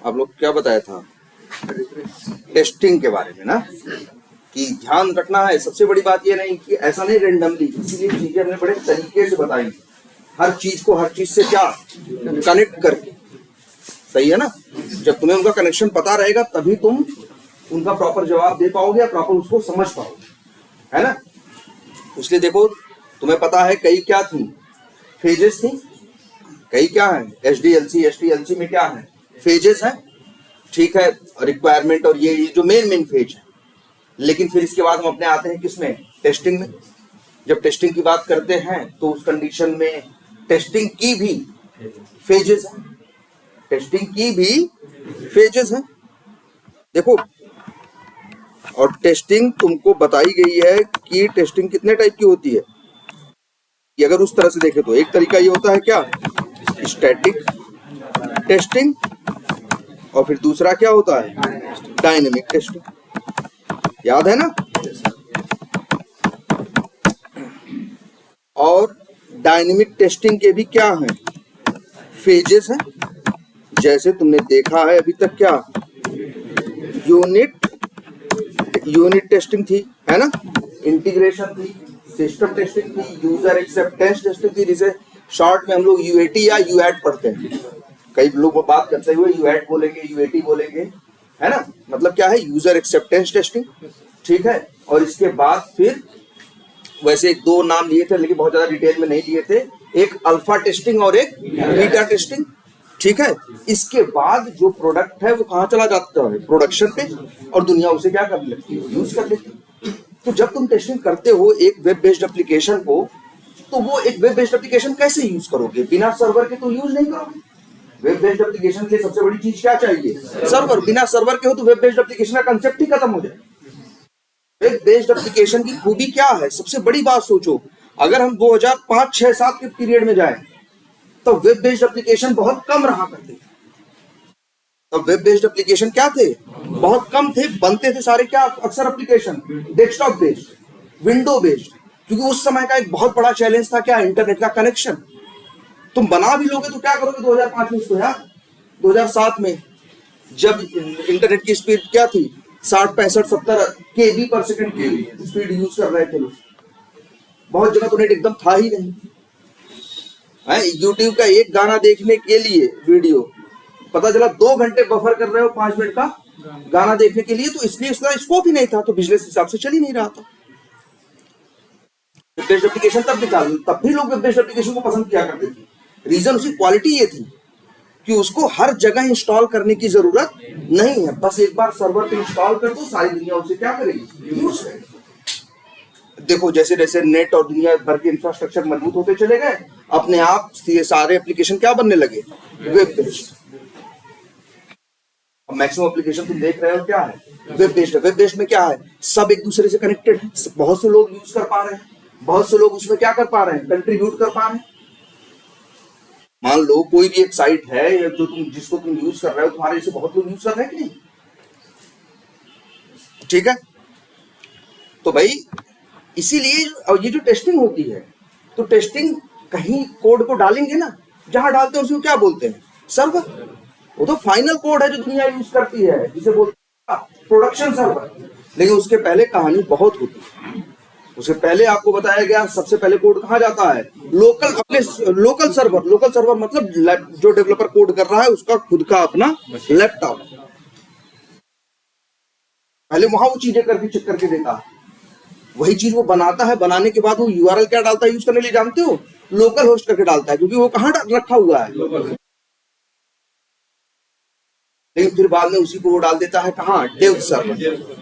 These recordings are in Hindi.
आप लोग क्या बताया था टेस्टिंग के बारे में ना, कि ध्यान रखना है। सबसे बड़ी बात ये नहीं कि ऐसा नहीं रेंडमली, इसीलिए चीजें हमने बड़े तरीके से बताई, हर चीज को हर चीज से क्या कनेक्ट करके। सही है ना? जब तुम्हें उनका कनेक्शन पता रहेगा तभी तुम उनका प्रॉपर जवाब दे पाओगे या प्रॉपर उसको समझ पाओगे, है ना? इसलिए देखो, तुम्हें पता है कई क्या थी, फेजेस थी। कई क्या है, एचडीएलसी, एचटीएलसी में क्या है, फेजेस है, ठीक है, रिक्वायरमेंट और ये जो मेन फेज है। लेकिन फिर इसके बाद हम अपने आते हैं किसमें, टेस्टिंग में। जब टेस्टिंग की बात करते हैं तो उस कंडीशन में टेस्टिंग की भी फेजेस है, टेस्टिंग की भी फेजेस है। देखो, और टेस्टिंग तुमको बताई गई है कि टेस्टिंग कितने टाइप की होती है। कि अगर उस तरह से देखें तो एक तरीका ये होता है क्या, स्टैटिक टेस्टिंग, और फिर दूसरा क्या होता है, डायनेमिक टेस्टिंग। याद है ना? और डायनेमिक टेस्टिंग के भी क्या हैं, फेजेस हैं। जैसे तुमने देखा है अभी तक, क्या यूनिट टेस्टिंग थी, है ना, इंटीग्रेशन थी, सिस्टम टेस्टिंग थी, यूजर एक्सेप्टेंस टेस्टिंग थी, जिसे शॉर्ट में हम लोग यूएटी या यूएट पढ़ते हैं। कई लोग बात करते हुए यूएट बोलेंगे, यूएटी बोलेंगे, है ना? मतलब क्या है, यूजर एक्सेप्टेंस टेस्टिंग, ठीक है। और इसके बाद फिर वैसे एक दो नाम लिए थे लेकिन बहुत ज्यादा डिटेल में नहीं लिए थे, एक अल्फा टेस्टिंग और एक बीटा टेस्टिंग, ठीक है। इसके बाद जो प्रोडक्ट है वो कहाँ चला जाता है, प्रोडक्शन पे, और दुनिया उसे क्या कर लेती है, यूज कर लेती है। तो जब तुम टेस्टिंग करते हो एक वेब बेस्ड एप्लीकेशन को, तो वो एक वेब बेस्ड एप्लीकेशन कैसे यूज करोगे, बिना सर्वर के तो यूज नहीं करोगे। वेब बेस्ड एप्लीकेशन के लिए सबसे बड़ी चीज क्या चाहिए, सर्वर। बिना सर्वर के हो तो वेब बेस्ड एप्लीकेशन का कंसेप्ट ही खत्म हो जाए। वेब बेस्ड एप्लीकेशन की खूबी क्या है, सबसे बड़ी बात सोचो, अगर हम 2005, 6, 7 के पीरियड में जाएं तो वेब बेस्ड एप्लीकेशन बहुत कम रहा करते थे। तो वेब बेस्ड एप्लीकेशन क्या थे, बहुत कम थे, बनते थे सारे क्या, अक्सर application desktop based, window based, क्योंकि उस समय का एक बहुत बड़ा चैलेंज था क्या, इंटरनेट का कनेक्शन। तुम बना भी लोगे तो क्या करोगे 2005 में उसको यार, 2007 में जब इंटरनेट की स्पीड क्या थी, 60, 65, 70 केबी पर सेकंड की स्पीड यूज कर रहे थे लोग। बहुत जगह तो नेट एकदम था ही नहीं है। यूट्यूब का एक गाना देखने के लिए वीडियो, पता चला 2 घंटे बफर कर रहे हो 5 मिनट का गाना देखने के लिए, तो इसलिए उसका स्कोप ही नहीं था, तो बिजनेस हिसाब से चल ही नहीं रहा था। वेब बेस्ड एप्लीकेशन तब भी लोग वेब बेस्ड एप्लीकेशन को पसंद किया करते थे। रीजन उसकी क्वालिटी ये थी कि उसको हर जगह इंस्टॉल करने की जरूरत नहीं है, बस एक बार सर्वर पे इंस्टॉल कर दो, सारी दुनिया उसे क्या करेगी, यूज करेगी। देखो जैसे जैसे नेट और दुनिया भर के इंफ्रास्ट्रक्चर मजबूत होते चले गए, अपने आप ये सारे एप्लीकेशन क्या बनने लगे, वेब बेस्ड। मैक्सिमम एप्लीकेशन तुम देख रहे हो क्या है, वेब बेस्ड है। वेब बेस्ड में क्या है, सब एक दूसरे से कनेक्टेड है, बहुत से लोग यूज कर पा रहे हैं, बहुत से लोग उसमें क्या कर पा रहे हैं, कंट्रीब्यूट कर पा रहे हैं। मान लो कोई भी एक साइट है जो जिसको तुम यूज कर रहे हो, तुम्हारे जैसे बहुत लोग यूज कर रहे हैं कि नहीं, ठीक है। तो भाई इसीलिए ये जो टेस्टिंग होती है, तो टेस्टिंग कहीं कोड को डालेंगे ना, जहां डालते हैं उसको क्या बोलते हैं, सर्वर। वो तो फाइनल कोड है जो दुनिया यूज करती है, जिसे बोलते हैं प्रोडक्शन सर्वर। लेकिन उसके पहले कहानी बहुत होती है। उसके पहले आपको बताया गया सबसे पहले कोड कहाँ जाता है, लोकल, अपने लोकल सर्वर। लोकल सर्वर मतलब जो डेवलपर कोड कर रहा है उसका खुद का अपना लैपटॉप, पहले वहां वो चीजें करके चेक करके देता है, वही चीज वो बनाता है। बनाने के बाद वो यूआरएल क्या डालता है यूज करने के लिए, जानते हो, लोकल होस्ट करके डालता है, क्योंकि वो कहाँ रखा हुआ है। लेकिन फिर बाद में उसी को वो डाल देता है कहाँ, डेव सर्वर।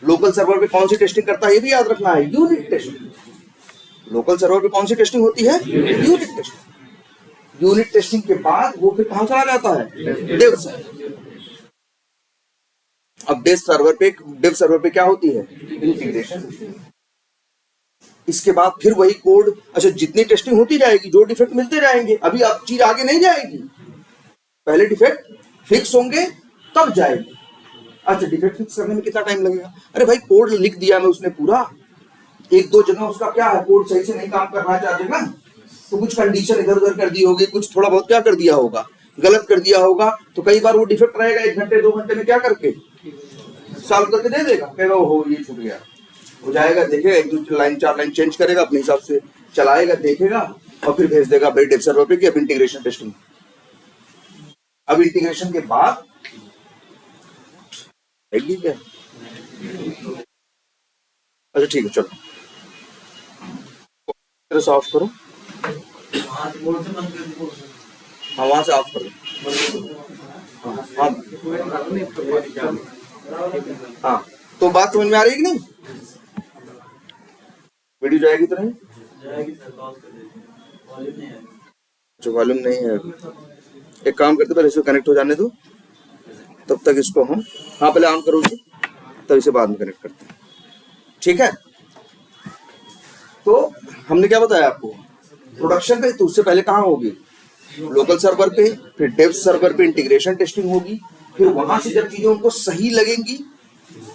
लोकल सर्वर पे कौन सी टेस्टिंग करता है ये भी याद रखना है, यूनिट टेस्टिंग। लोकल सर्वर पे कौन सी टेस्टिंग होती है, यूनिट टेस्टिंग। यूनिट टेस्टिंग के बाद वो फिर कहां चला जाता है, डेव सर्वर। अब डेव सर्वर पे क्या होती है, इंटीग्रेशन। इसके बाद फिर वही कोड, अच्छा जितनी टेस्टिंग होती जाएगी, जो डिफेक्ट मिलते जाएंगे, अभी अब चीज आगे नहीं जाएगी, पहले डिफेक्ट फिक्स होंगे तब जाएगी। अच्छा डिफेक्ट फिक्स करने में कितना टाइम लगेगा, अरे भाई कोड लिख दिया मैं उसने पूरा, एक दो जगह उसका क्या है, कोड सही से नहीं काम कर रहा है 4 जगह, तो कुछ कंडीशन इधर उधर कर दी होगी, कुछ थोड़ा बहुत क्या कर दिया होगा, गलत कर दिया होगा तो कई बार वो डिफेक्ट रहेगा 1 घंटे 2 घंटे में क्या करके सॉल्व करके दे देगा, कहेगा हो ये छूट गया, हो जाएगा, देखेगा 1 2 लाइन 4 लाइन चेंज करेगा, अपने हिसाब से चलाएगा, देखेगा और फिर भेज देगा अपने डेव सर्वर पे कि अब इंटीग्रेशन टेस्टिंग। अब इंटीग्रेशन के बाद क्या, अच्छा ठीक है, चलो ऑफ करो, हाँ वहां से ऑफ करो, हाँ हाँ, तो बात समझ में आ रही है कि नहीं? वीडियो जाएगी तो नहीं? जो वॉल्यूम नहीं है, एक काम करते पहले इसको कनेक्ट हो जाने दो, तब तक इसको हम, हाँ पहले ऑन करो इसे, तब इसे बाद में कनेक्ट करते हैं, ठीक है? तो हमने क्या बताया आपको, प्रोडक्शन पे, तो उससे पहले कहाँ होगी, लोकल सर्वर पे, फिर डेव सर्वर पे इंटीग्रेशन टेस्टिंग होगी, फिर वहां से जब चीजें उनको सही लगेंगी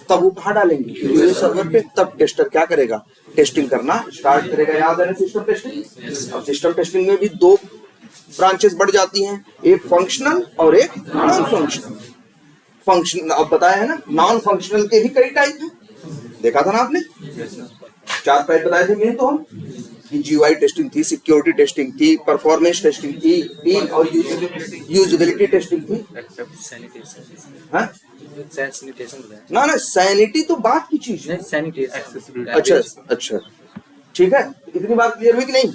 तब वो कहाँ डालेंगे, सर्वर पे, तब टेस्टर क्या करेगा, टेस्टिंग करना स्टार्ट करेगा। याद है ना सिस्टम टेस्टिंग? अब सिस्टम टेस्टिंग में भी 2 ब्रांचेस बढ़ जाती हैं, एक फंक्शनल और एक नॉन फंक्शनल। फंक्शन अब बताया है ना, नॉन फंक्शनल के भी कई टाइप हैं, देखा था ना आपने, 4 टाइप बताए थे मेन, तो हम कि जीयूआई टेस्टिंग थी, सिक्योरिटी टेस्टिंग थी, परफॉर्मेंस टेस्टिंग थी और यूजेबिलिटी टेस्टिंग थी। हाँ ना ना, सैनिटी तो बात की चीज है, अच्छा अच्छा, ठीक है, इतनी बात क्लियर हुई कि नहीं?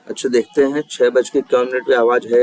अच्छा देखते हैं, 6:51 पे आवाज है।